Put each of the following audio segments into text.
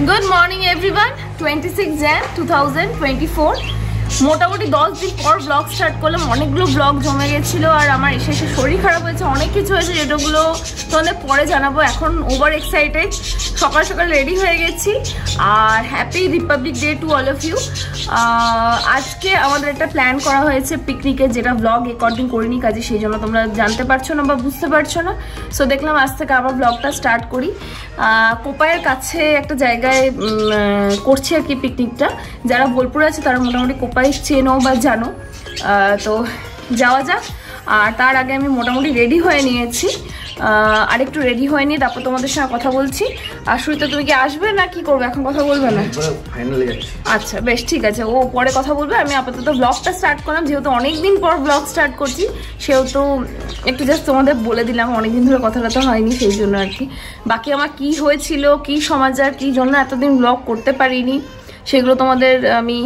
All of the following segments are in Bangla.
Good morning everyone. 26 Jan 2024. মোটামুটি 10 দিন পর ব্লগ স্টার্ট করলাম। অনেকগুলো ব্লগ জমে গেছিলো আর আমার এসে শরীর খারাপ হয়েছে, অনেক কিছু হয়েছে যেটাগুলো তোমাদের পরে জানাবো। এখন ওভার এক্সাইটেড, সকাল সকাল রেডি হয়ে গেছি। আর happy republic day to all of you. আজকে আমাদের একটা প্ল্যান করা হয়েছে পিকনিকের, যেটা ব্লগ রেকর্ডিং করিনি কাজে, সেই জন্য তোমরা জানতে পারছো না বা বুঝতে পারছো না। সো দেখলাম আজ থেকে আবার ব্লগটা স্টার্ট করি। কোপাইয়ের কাছে একটা জায়গায় করছি আর কি পিকনিকটা। যারা বোলপুরে আছে তারা মোটামুটি কোপাই চেনো বা জানো, তো যাওয়া যাক। আর তার আগে আমি মোটামুটি রেডি হয়ে নিয়েছি, আর একটু রেডি হয়ে নিয়ে তারপর তোমাদের সঙ্গে কথা বলছি। আর শুরুতে তুমি কি আসবে না কি করবে, এখন কথা বলবে না? আচ্ছা বেশ ঠিক আছে, ও পরে কথা বলবে। আমি আপাতত ব্লগটা স্টার্ট করলাম, যেহেতু অনেকদিন পর ব্লগ স্টার্ট করছি সেহেতু একটু জাস্ট তোমাদের বলে দিলাম। অনেকদিন ধরে কথা হয়নি সেই জন্য আর কি। বাকি আমার কি হয়েছিল, কি সমাচার, কি জন্য এতদিন ব্লগ করতে পারিনি, সেগুলো তোমাদের আমি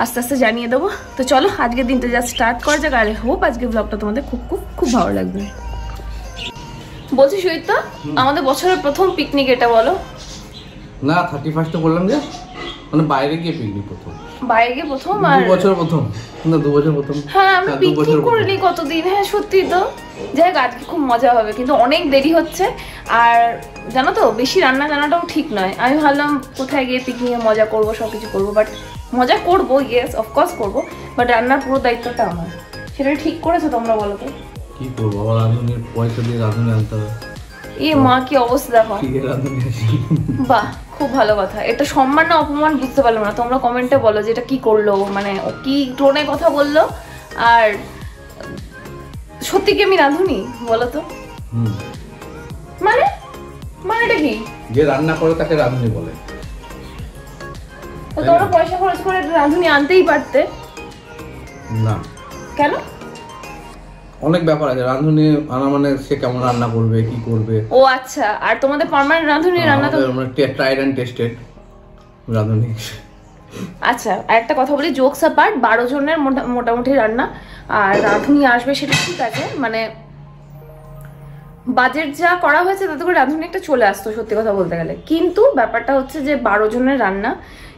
আস্তে আস্তে জানিয়ে দেবো। তো চলো আজকের দিনটা জাস্ট স্টার্ট করা যাক। আর হোপ আজকের ব্লগটা তোমাদের খুব খুব খুব ভালো লাগবে। বলছি সুইতা, আমাদের বছরের প্রথম পিকনিক এটা বলো না? 31 বললাম যে, মানে বাইরে গিয়ে পিকনিক প্রথম, বাইরে গিয়ে প্রথম। আর 2 বছর প্রথম না 2 বছর প্রথম? হ্যাঁ আমি পিকনিক করিনি কতদিন। হ্যাঁ সত্যি তো। যাই হোক আজকে খুব মজা হবে, কিন্তু অনেক দেরি হচ্ছে। আর জানো তো বেশি রান্না জানাটাও ঠিক নয়। আমি ভাবলাম কোথায় গিয়ে পিকনিকে মজা করবো, সবকিছু করবো, বাট মজা করবো, ইয়েস অফকোর্স করবো, বাট রান্নার পুরো দায়িত্বটা আমার। সেটা ঠিক করেছো তোমরা বলো তো? কি করবো, আবার রাঁধুনির পয়সা দিয়ে রাঁধুনি আনতে হবে। এই মা কি অবস্থা দেখো। বাহ খুব ভালো কথা। এটা সম্মান না অপমান বুঝতে পারলাম না, তোমরা কমেন্টে বলো যে এটা কি করলো, মানে ও কি টোনে কথা বললো। আর সত্যি কি আমি রাঁধুনি বলো তো? মানে মানেটা কি? যে রান্না করে তাকে রাঁধুনি বলে। তো তোমরা পয়সা খরচ করে রাঁধুনি আনতেই পারতে না। কেন? অনেক ব্যাপার আছে, রাঁধুনি আনা মানে সে কেমন রান্না করবে, কি করবে। ও আচ্ছা, আর তোমাদের পার্মানেন্ট রাঁধুনি রান্না তো ট্রাইড এন্ড টেস্টেড রাঁধুনি। আচ্ছা আর একটা কথা বলি, জোকস অ্যাপার্ট, 12 জনের মোটামুটি রান্না। আর রাঁধুনি আসবে সেটা ঠিক আছে, মানে বাজেট যা করা হয়েছে তাতে করে রাঁধুনি একটা চলে আসতো সত্যি কথা বলতে গেলে। কিন্তু ব্যাপারটা হচ্ছে যে 12 জনের রান্না,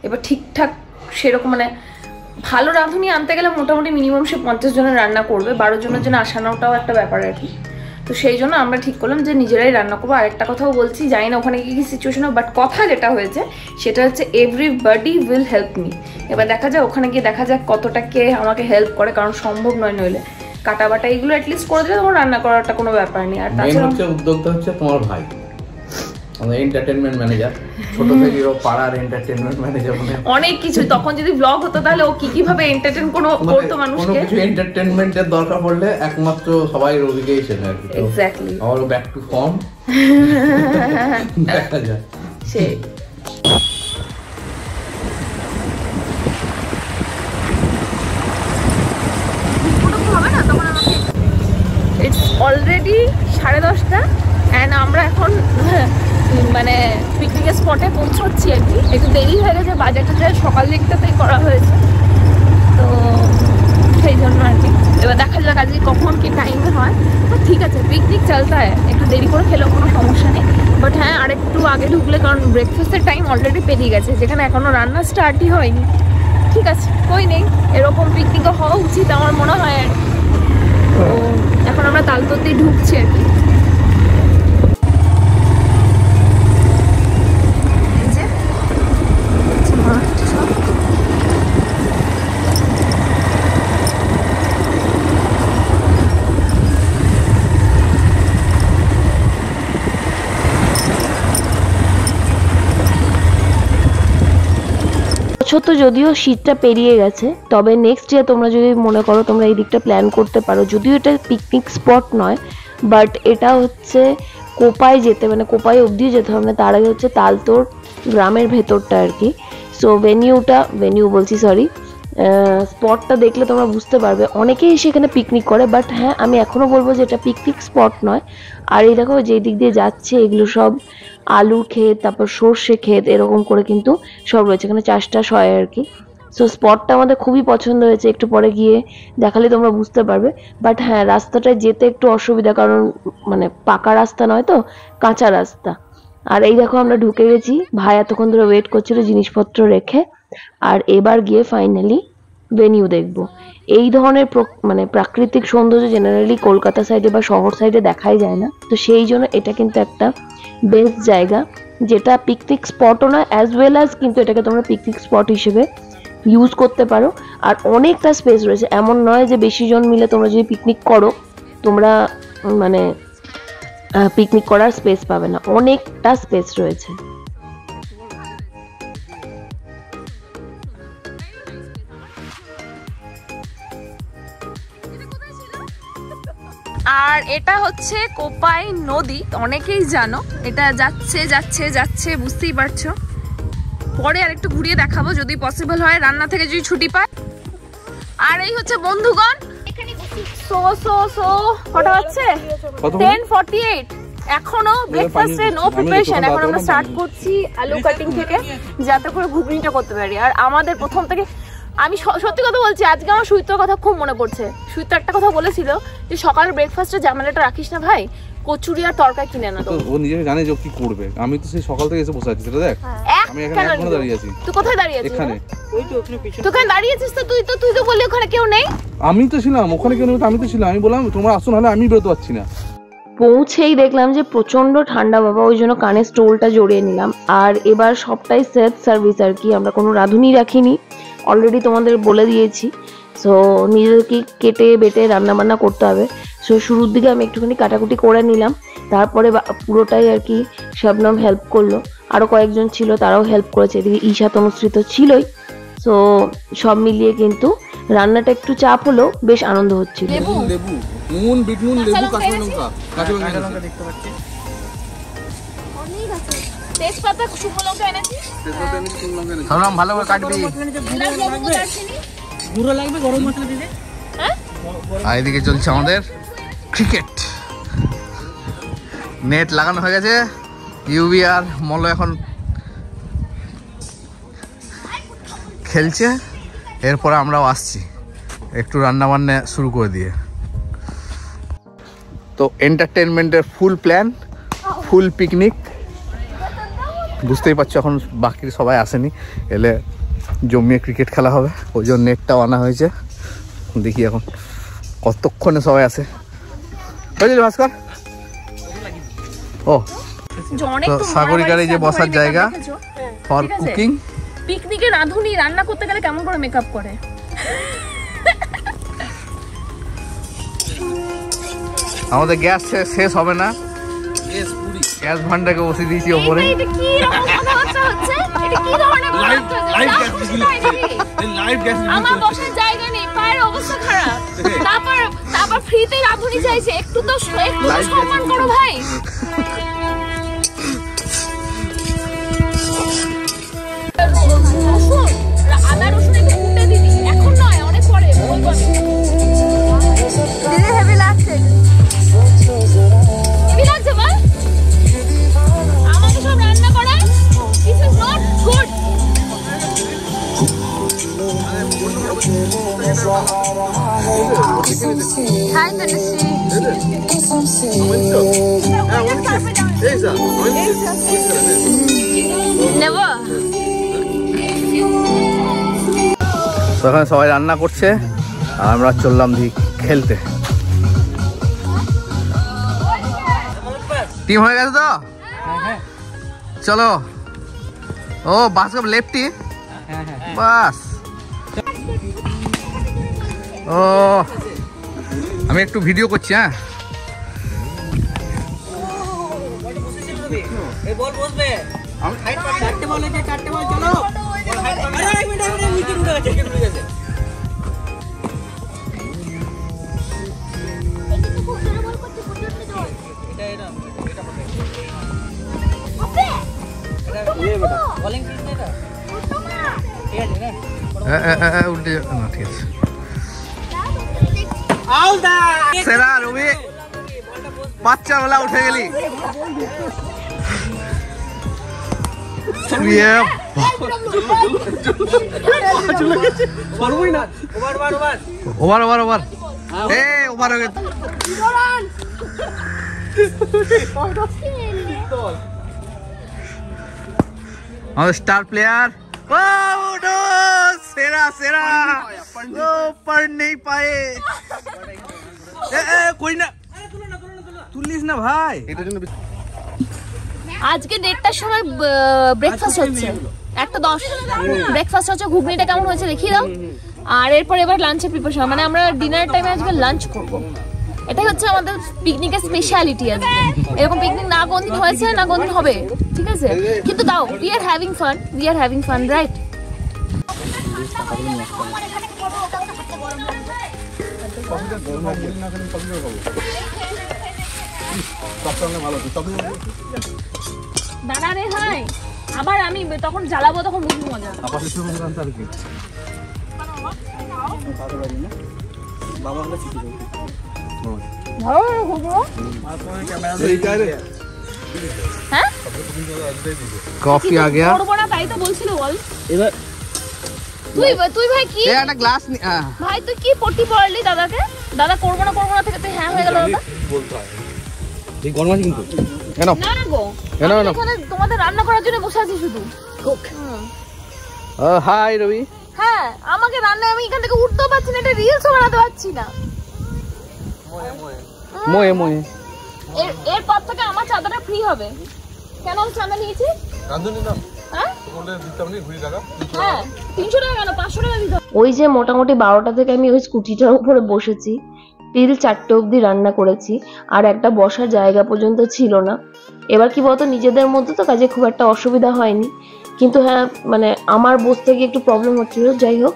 এবার ঠিকঠাক সেরকম মানে ভালো রাঁধুনি আনতে গেলে মোটামুটি মিনিমাম সে 50 জনের রান্না করবে। 12 জনের জন্য আসানোটাও একটা ব্যাপার আর কি। তো সেই জন্য আমরা ঠিক করলাম যে নিজেরাই রান্না করবো। আরেকটা কথাও বলছি, জানি না ওখানে কি সিচুয়েশন হবে, বাট কথা যেটা হয়েছে সেটা হচ্ছে এভরিবডি উইল হেল্প মি। এবার দেখা যাক ওখানে গিয়ে দেখা যাক কতটা কে আমাকে হেল্প করে, কারণ সম্ভব নয় নইলে কাটা বাটা এগুলো অ্যাটলিস্ট করে দিলে তোমার রান্না করাটা কোনো ব্যাপার নেই। আর তাছাড়া হচ্ছে উদ্যোক্তা হচ্ছে তোমার ভাই, আমাদের এন্টারটেইনমেন্ট ম্যানেজার, ছোট থেকে ও পাড়ার এন্টারটেইনমেন্ট ম্যানেজার। মানে অনেক কিছু তখন যদি ব্লগ হতো তাহলে ও কি ভাবে এন্টারটেইন করতো মানুষকে। কোনো কিছু এন্টারটেইনমেন্টের দরকার পড়লে একমাত্র সবাই রবিকেই চেনে আর কি। এক্স্যাক্টলি। আবার ব্যাক টু ফর্ম দেখা যায় সেই। ইটস অলরেডি 10:30 অ্যান্ড আমরা এখন মানে পিকনিকের স্পটে পৌঁছচ্ছি আর কি। একটু দেরি হয়ে গেছে, বাজারটা সকাল দিকটাতেই করা হয়েছে, তো সেই জন্য আর কি। এবার দেখা যাক আজকে কখন কি টাইমে হয়। ঠিক আছে পিকনিক চলতে হয়, একটু দেরি করে খেলেও কোনো সমস্যা নেই। বাট হ্যাঁ আরেকটু আগে ঢুকলে, কারণ ব্রেকফাস্টের টাইম অলরেডি পেরিয়ে গেছে, যেখানে এখনও রান্না স্টার্টই হয়নি। ঠিক আছে কই নেই, এরকম পিকনিকও হওয়া উচিত আমার মনে হয় আর কি। তো এখন আমরা তালতোতেই ঢুকছি আর কি। তো যদিও শীতটা পেরিয়ে গেছে, তবে নেক্সট ডে তোমরা যদি মনে করো তোমরা এই দিকটা প্ল্যান করতে পারো। যদিও এটা পিকনিক স্পট নয়, বাট এটা হচ্ছে কোপায় যেতে, মানে কোপায় অবধিও যেতে হবে না, তার আগে হচ্ছে তালতোড় গ্রামের ভেতরটা আর কি। সো স্পটটা দেখলে তোমরা বুঝতে পারবে। অনেকেই সেখানে পিকনিক করে, বাট হ্যাঁ আমি এখনও বলবো যে এটা পিকনিক স্পট নয়। আর এই দেখো যে দিক দিয়ে যাচ্ছে এগুলো সব আলুর ক্ষেত, তারপর সর্ষে ক্ষেত, এরকম করে কিন্তু সব রয়েছে, এখানে চাষটাস হয় আর কি। সো স্পটটা আমাদের খুবই পছন্দ হয়েছে, একটু পরে গিয়ে দেখালে তোমরা বুঝতে পারবে। বাট হ্যাঁ রাস্তাটায় যেতে একটু অসুবিধা, কারণ মানে পাকা রাস্তা নয় তো, কাঁচা রাস্তা। আর এই দেখো আমরা ঢুকে গেছি, ভাই এতক্ষণ ধরে ওয়েট করছিল জিনিসপত্র রেখে। আর এবার গিয়ে ফাইনালি ভেনিউ দেখবো। এই ধরনের মানে প্রাকৃতিক সৌন্দর্য জেনারেলি কলকাতা সাইডে বা শহর সাইডে দেখাই যায় না, তো সেই জন্য এটা কিন্তু একটা বেস্ট জায়গা, যেটা পিকনিক স্পটও না অ্যাজ ওয়েল অ্যাজ কিন্তু এটাকে তোমরা পিকনিক স্পট হিসেবে ইউজ করতে পারো। আর অনেকটা স্পেস রয়েছে, এমন নয় যে বেশি জন মিলে তোমরা যদি পিকনিক করো তোমরা মানে পিকনিক করার স্পেস পাবে না, অনেকটা স্পেস রয়েছে। আর এটা হচ্ছে কোপাই নদী, অনেকেই জানো। এটা যাচ্ছে যাচ্ছে যাচ্ছে, বুঝতেই পারছো। পরে আর একটু ঘুরিয়ে দেখাবো যদি পসিবল হয়, রান্না থেকে যদি ছুটি পায়। আর এই হচ্ছে বন্ধুগণ, কটা হচ্ছে 10:48, এখনো ব্রেকফাস্টের নো প্রিপারেশন। এখন আমরা স্টার্ট করছি আলু কাটিং থেকে, যাতে করে ঘুগনিটা করতে পারি। আর আমাদের প্রথম থেকে আমি সত্যি কথা বলছি, আজকে আমার সুইতার কথা খুব মনে পড়ছে। সুইতা একটা কথা বলেছিল যে সকালের ব্রেকফাস্টে ঝামেলাটা রাখিস না ভাই, কচুরি আর তরকারি কিনে না। তো ও নিজে জানে যে কি করবে। আমি তো সেই সকাল থেকে এসে বসে আছি, সেটা দেখ। আমি এখানে দাঁড়িয়ে আছি। তুই কোথায় দাঁড়িয়ে আছিস? এখানে। ওই তো ওখানে পিছনে। তুই কেন দাঁড়িয়ে আছিস? তো তুই তো বললি ওখানে কেউ নেই। আমি তো ছিলাম ওখানে, কেউ নেই। আমি তো ছিলাম, আমি বললাম তোমরা আসো, নাহলে আমি বেরোতে পারছি না। পৌঁছেই দেখলাম যে প্রচন্ড ঠান্ডা বাবা, ওই জন্য কানে স্টোলটা জড়িয়ে নিলাম। আর এবার সবটাই সেলফ সার্ভিস আর কি, আমরা কোনো রাঁধুনি রাখিনি, অলরেডি তোমাদের বলে দিয়েছি। সো নিজেদেরকে কেটে বেটে রান্না বান্না করতে হবে। সো শুরুর দিকে আমি একটুখানি কাটাকুটি করে নিলাম, তারপরে পুরোটাই আর কি শবনম হেল্প করলো, আরো কয়েকজন ছিল তারাও হেল্প করেছে, এদিকে ঈশা তনুশ্রী তো ছিলই। সো সব মিলিয়ে কিন্তু রান্নাটা একটু চাপ হলেও বেশ আনন্দ হচ্ছিল। লেবু, নুন, বিট নুন, লেবু, কাঁচা লঙ্কা, কাঁচা লঙ্কা দেখতে পাচ্ছি। তেজপাতা, শুকনো লঙ্কা এনেছি। তেজপাতা এনেছি, শুকনো লঙ্কা এনেছি। সালাম ভালো করে কাটবি। গুঁড়ো লাগবে, গরম মশলা দিতে। হ্যাঁ, আর এদিকে চলছে আমাদের ক্রিকেট। নেট লাগানো হয়ে গেছে, ইউবি আর মল এখন খেলছে। এরপরে আমরাও আসছি একটু রান্না বান্না শুরু করে দিয়ে। তো এন্টারটেনমেন্টের ফুল প্ল্যান, ফুল পিকনিক। বুঝতেই পারছো এখন বাকি সবাই আসেনি, এলে জমিয়ে ক্রিকেট খেলা হবে, ওই জন্য নেটটাও আনা হয়েছে। দেখি এখন কতক্ষণে সবাই আসে। বুঝলি ভাস্কর? ও তো সাগরিকার এই যে বসার জায়গা ফর কুকিং। পিকনিকে রাঁধুনি রান্না করতে গেলে কেমন করে মেকআপ করে। আমাদের গ্যাস শেষ হবে না, গ্যাস ভান্ডারকে বসিয়ে দিয়েছি ওপরে। এটা কি রকম কথাবার্তা হচ্ছে? এটা কি ধরনের লাইভ গ্যাস। আমার বসার জায়গা নেই, পায়ের অবস্থা খারাপ, তারপর ফ্রিতে রাঁধুনি চাইছে। একটু তো সম্মান করো ভাই। রসুন, আদা রসুন একটু কুটে দিবি, এখন নয়, অনেক পরে বলবো আমি। দিদি হেভি লাগছে, হেভি লাগছে বল। আমাকে সব রান্না করায়, this is not good. Hi Tanushree. নেব। এখানে সবাই রান্না করছে আর আমরা চললাম দিক খেলতে। টিম হয়ে গেছে তো, চলো। ও বাস লেফটি, বাস। ও আমি একটু ভিডিও করছি। হ্যাঁ উল্টে না, ঠিক আছে। সেরা রবি, বাচ্চা বেলা উঠে গেলি। ওভার ওভার ওভার, এ ওভার হয়ে গেছে। আমাদের স্টার প্লেয়ার সেরা সেরা পড় নেই পায়ে কই না তুলিস না ভাই। আজকে 1:30টার সময় ব্রেকফাস্ট হচ্ছে, 1:10 ব্রেকফাস্ট হচ্ছে। ঘুগনিটা কেমন হয়েছে দেখিয়ে দাও। আর এরপর এবার লাঞ্চের প্রিপারেশন, মানে আমরা ডিনার টাইমে আজকে লাঞ্চ করব। এটাই হচ্ছে আমাদের পিকনিকের স্পেশালিটি। আজকে এরকম পিকনিক না কোনদিন হয়েছে না কোনদিন হবে, ঠিক আছে? কিন্তু দাও, we are having fun right? দাঁড়া রে ভাই, আবার আমি তখন জ্বালাবো, তখন বুঝবো মজা। কফি আ গয়া, করবো না তাই তো বলছিল। বল এবার তুই ভাই কি একটা গ্লাস ভাই তুই কি পট্টি পড়লি দাদাকে? দাদা করবো না থেকে তুই হ্যাঁ হয়ে গেল দাদা। বলতে হয় এই গরম আছে কিন্তু কেন না গো, এখানে তোমাদের রান্না করার জন্য বসে আছি শুধু। হাই রবি। হ্যাঁ, আমাকে রান্না, আমি এখান থেকে উঠতেও পারছি না, এটা রিলসও বানাতে পারছি না। মোয়ে মোয়ে এর পর থেকে আমার চাঁদাটা ফ্রি হবে। কেন আমি চাঁদা নিয়েছি? রাঁধুনি না হ্যাঁ বলে দিতে হবে 20 টাকা। হ্যাঁ 300 টাকা কেন, 500 টাকা দিতে হবে। ওই যে মোটামুটি 12টা থেকে আমি ওই স্কুটিটার উপরে বসেছি, টিল 4টে অবধি রান্না করেছি, আর একটা বসার জায়গা পর্যন্ত ছিল না। এবার কি বলতো, নিজেদের মধ্যে তো কাজে খুব একটা অসুবিধা হয়নি, কিন্তু হ্যাঁ মানে আমার বসতে গিয়ে একটু প্রবলেম হচ্ছিল। যাই হোক,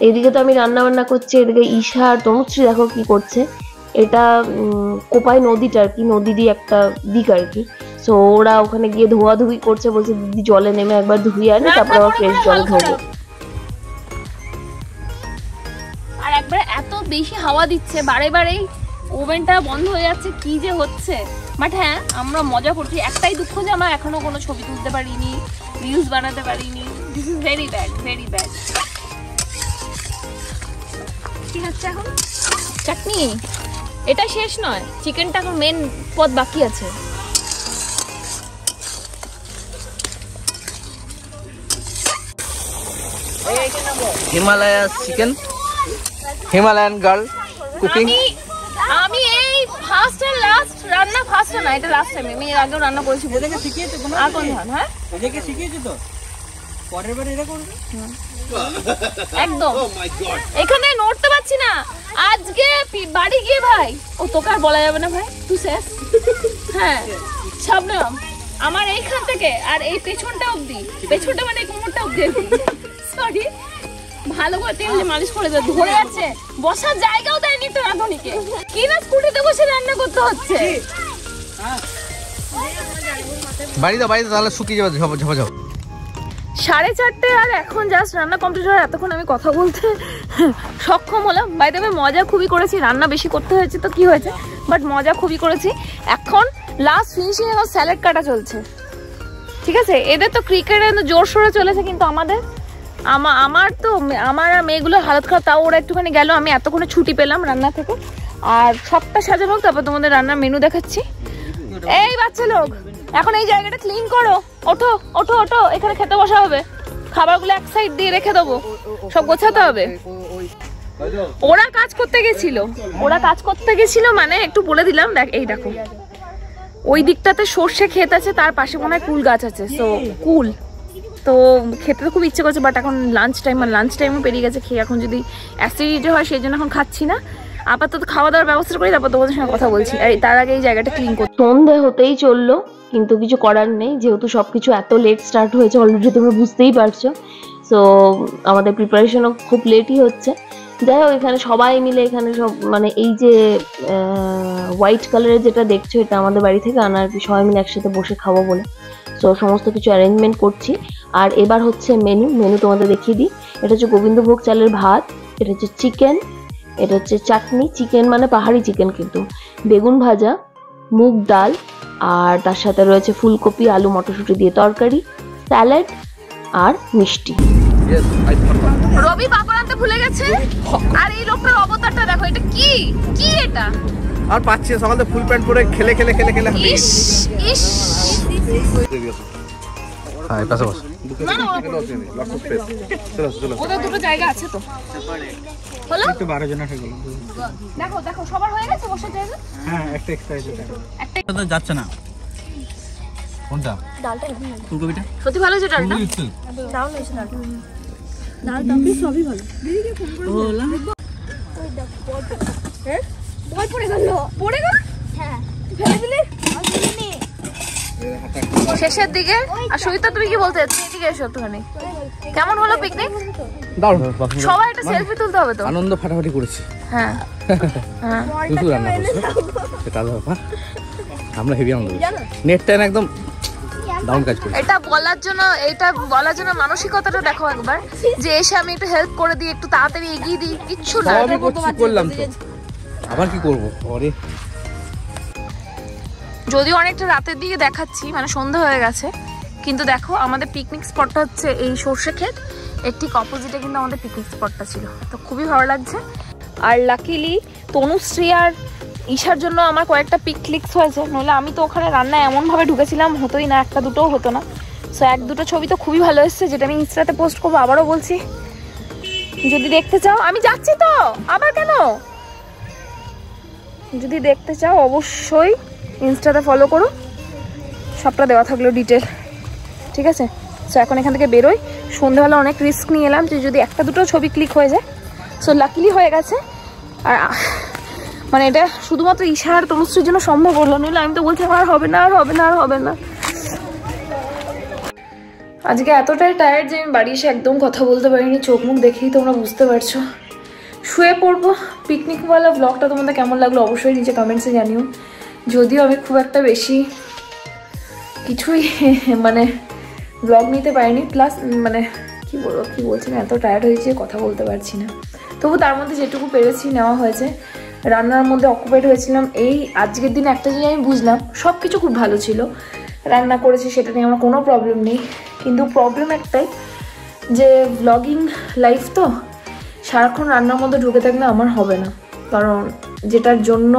এইদিকে তো আমি রান্না বান্না করছি, এদিকে ঈশা আর তনুশ্রী দেখো কি করছে। এটা কোপাই নদীটা আর কি, নদীরই একটা দিক আর কি। সো ওরা ওখানে গিয়ে ধোয়াধুয়ি করছে, বলছে দিদি জলে নেমে একবার ধুয়ে আনে, তারপর আবার ফ্রেশ জল ধোবো। আর একবার এত বেশি হাওয়া দিচ্ছে, বারেই ওভেনটা বন্ধ হয়ে যাচ্ছে, কি যে হচ্ছে। বাট হ্যাঁ, আমরা মজা করছি। একটাই দুঃখ যে আমরা এখনো কোনো ছবি তুলতে পারিনি, রিলস বানাতে পারিনি। This is very bad. কি হচ্ছে এখন? চাটনি। এটা শেষ নয়, চিকেনটা এখন মেন পদ বাকি আছে। Himalaya chicken, Himalayan girl cooking. আমি এই ফার্স্ট এন্ড লাস্ট রান্না, ফার্স্ট না, এটা লাস্ট টাইম। আমি এর আগেও রান্না করেছি। ওদেরকে শিখিয়েছো কোনো? আগুন ধান, হ্যাঁ ওদেরকে শিখিয়েছো তো, পরের বার এটা করবে একদম। এখানে নড়তে পারছি না। আজকে বাড়ি গিয়ে ভাই, ও তোকে আর বলা যাবে না ভাই, তুই শেষ। হ্যাঁ সাবনাম, আমার এইখান থেকে আর এই পেছনটা অবধি, পেছনটা মানে কোমরটা অবধি, সরি, ভালো করে তেল মালিশ করে দেয়। ধরে যাচ্ছে, বসার জায়গাও দেয়নি তো রাঁধুনিকে, কি না স্কুটিতে বসে রান্না করতে হচ্ছে। বাড়িতে তাহলে শুকিয়ে যাবে, ঝাপা 4:30 আর এখন জাস্ট রান্না কমপ্লিট হয়। এতক্ষণ আমি কথা বলতে সক্ষম হলাম। বাইরে আমি মজা খুবই করেছি, রান্না বেশি করতে হয়েছে তো কি হয়েছে, বাট মজা খুবই করেছি। এখন লাস্ট ফিনিশিং, এখন স্যালাড কাটা চলছে, ঠিক আছে? এদের তো ক্রিকেটে জোর সোরে চলেছে, কিন্তু আমার আর মেয়েগুলোর হালত খারাপ। তাও ওরা একটুখানি গেল, আমি এতক্ষণে ছুটি পেলাম রান্না থেকে। আর সবটা সাজানো হোক, তারপর তোমাদের রান্নার মেনু দেখাচ্ছি। এই বাচ্চা লোক, এখন এই জায়গাটা ক্লিন করো। ওঠো ওঠো ওঠো, এখানে খেতে বসা হবে। খাবারগুলো এক সাইড দিয়ে রেখে দেবো, সব গোছাতে হবে। ওরা কাজ করতে গেছিল, মানে একটু বলে দিলাম। দেখ, এই দেখো ওই দিকটাতে সর্ষে ক্ষেত আছে, তার পাশে মনে হয় কুল গাছ আছে। সো কুল তো খেতে তো খুব ইচ্ছে করছে, বাট এখন লাঞ্চ টাইমও পেরিয়ে গেছে। খেয়ে এখন যদি অ্যাসিডিটি হয়, সেই জন্য এখন খাচ্ছি না। আপাতত খাওয়া দাওয়ার ব্যবস্থা করি, তারপর তোমাদের সঙ্গে কথা বলছি। আর তার আগে এই জায়গাটা ক্লিন করতে। সন্ধে হতেই চললো, কিন্তু কিছু করার নেই, যেহেতু সবকিছু এত লেট স্টার্ট হয়েছে অলরেডি, তোমরা বুঝতেই পারছো। সো আমাদের প্রিপারেশনও খুব লেটই হচ্ছে। যাই হোক, এখানে সবাই মিলে, এখানে সব মানে এই যে হোয়াইট কালারের যেটা দেখছো, এটা আমাদের বাড়ি থেকে আনা আর কি, সবাই মিলে একসাথে বসে খাবো বলে। সো সমস্ত কিছু অ্যারেঞ্জমেন্ট করছি। আর এবার হচ্ছে মেনু তোমাদের দেখিয়ে দিই। এটা হচ্ছে গোবিন্দভোগ চালের ভাত, এটা হচ্ছে চিকেন, এটা হচ্ছে চাটনি, চিকেন মানে পাহাড়ি চিকেন কিন্তু, বেগুন ভাজা, মুগ ডাল, আর তার সাথে রয়েছে ফুলকপি, আলু, মটরশুঁটি দিয়ে তরকারি, স্যালাড আর মিষ্টি। রবি পাপড় আনতে ভুলে গেছে। আর এই লোকটার অবতারটা দেখো, এটা কি এটা? আর পাচ্ছি সকালে ফুল প্যান্ট পরে খেলে ইস ইস। হ্যাঁ, পাশে বস। ওদের দুটো জায়গা আছে তো। হলো? একটু 12 জন আছে গেল। দেখো দেখো সবার হয়ে গেছে বসার জায়গা? হ্যাঁ, একটা এক্সট্রা আছে। একটা তো যাচ্ছে না। কোনটা? ডালটা ফুলকপিটা সত্যি ভালো হয়েছে ডালটা। ডাল হয়েছে ডালটা। ডালটা সবই ভালো। দিদিকে ফোন করে বললাম। ওই দেখো হ্যাঁ? বল পড়ে গেল। পড়ে গেল? হ্যাঁ। ফেলে দিলে? শেষের দিকে আর সুইতা তুমি কি বলতে চাচ্ছ? এদিকে এসো একটুখানি। কেমন হলো পিকনিক? দারুণ। সবাই একটা সেলফি তুলতে হবে তো। আনন্দ ফাটাফাটি করেছি। হ্যাঁ হ্যাঁ কিছু রান্না করছো সেটা আলাদা ব্যাপার। আমরা হেভি আনন্দ করেছি। নেট টাইম একদম ডাউন কাজ করেছি। এটা বলার জন্য মানসিকতাটা দেখো একবার, যে এসে আমি একটু হেল্প করে দিই, একটু তাড়াতাড়ি এগিয়ে দিই, কিচ্ছু না। আমি করলাম তো, আবার কি করবো? পরে যদিও অনেকটা রাতের দিকে দেখাচ্ছি, মানে সন্ধ্যা হয়ে গেছে, কিন্তু দেখো আমাদের পিকনিক স্পটটা হচ্ছে এই সর্ষে ক্ষেত, এর ঠিক অপোজিটে কিন্তু আমাদের পিকনিক স্পটটা ছিল। তো খুবই ভালো লাগছে। আর লাকিলি তনুশ্রী আর ঈশার জন্য আমার কয়েকটা পিক ক্লিকস হয়েছে, নইলে আমি তো ওখানে রান্না এমনভাবে ঢুকেছিলাম হতোই না, একটা দুটোও হতো না। সো এক দুটো ছবি তো খুবই ভালো এসেছে, যেটা আমি ইনস্টাতে পোস্ট করবো। আবারও বলছি, যদি দেখতে চাও, আমি যাচ্ছি তো আবার কেন, যদি দেখতে চাও অবশ্যই ইনস্টাতে ফলো করো, সবটা দেওয়া থাকলো ডিটেল, ঠিক আছে? সো এখন এখান থেকে বেরোই। সন্ধ্যাবেলা অনেক রিস্ক নিয়ে এলাম যে যদি একটা দুটো ছবি ক্লিক হয়ে যায়। সো লাকিলি হয়ে গেছে। আর মানে এটা শুধুমাত্র ঈশা আর তনুশ্রীর জন্য সম্ভব হলো, নইলে আমি তো বলছি আর হবে না আর হবে না আর হবে না। আজকে এতটাই টায়ার্ড যে আমি বাড়ি এসে একদম কথা বলতে পারিনি, চোখ মুখ দেখেই তোমরা বুঝতে পারছো। শুয়ে পড়বো। পিকনিকওয়ালা ব্লগটা তোমাদের কেমন লাগলো অবশ্যই নিচে কমেন্টসে জানিও। যদিও আমি খুব একটা বেশি কিছুই মানে ব্লগ নিতে পারিনি, প্লাস মানে কি বলছি না, এত টায়ার্ড হয়েছে কথা বলতে পারছি না। তবু তার মধ্যে যেটুকু পেরেছি নেওয়া হয়েছে। রান্নার মধ্যে অকুপেট হয়েছিলাম। এই আজকের দিন একটা জিনিস আমি বুঝলাম, সব কিছু খুব ভালো ছিল, রান্না করেছি সেটা নিয়ে আমার কোনো প্রবলেম নেই, কিন্তু প্রবলেম একটাই যে ব্লগিং লাইফ তো সারাক্ষণ রান্নার মধ্যে ঢুকে থাকলে আমার হবে না, কারণ যেটার জন্য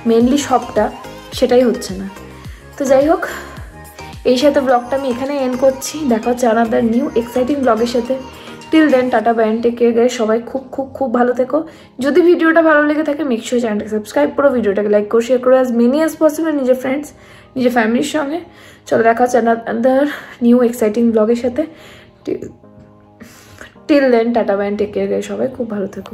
মেনলি সবটা সেটাই হচ্ছে না। তো যাই হোক, এই সাথে ব্লগটা আমি এখানে এন্ড করছি। দেখা হচ্ছে আনাদার নিউ এক্সাইটিং ব্লগের সাথে। Till then tata bye, take care guys. সবাই খুব খুব খুব ভালো থেকো। যদি ভিডিওটা ভালো লেগে থাকে মেক শিওর চ্যানেলটাকে সাবস্ক্রাইব করো, ভিডিওটাকে লাইক করো, শেয়ার করো অ্যাজ মেনি অ্যাজ পসিবল নিজের ফ্রেন্ডস, নিজের ফ্যামিলির সঙ্গে। চলো দেখা হচ্ছে আনাদার নিউ এক্সাইটিং ব্লগের সাথে। Till then tata bye, take care guys. সবাই খুব ভালো থেকো।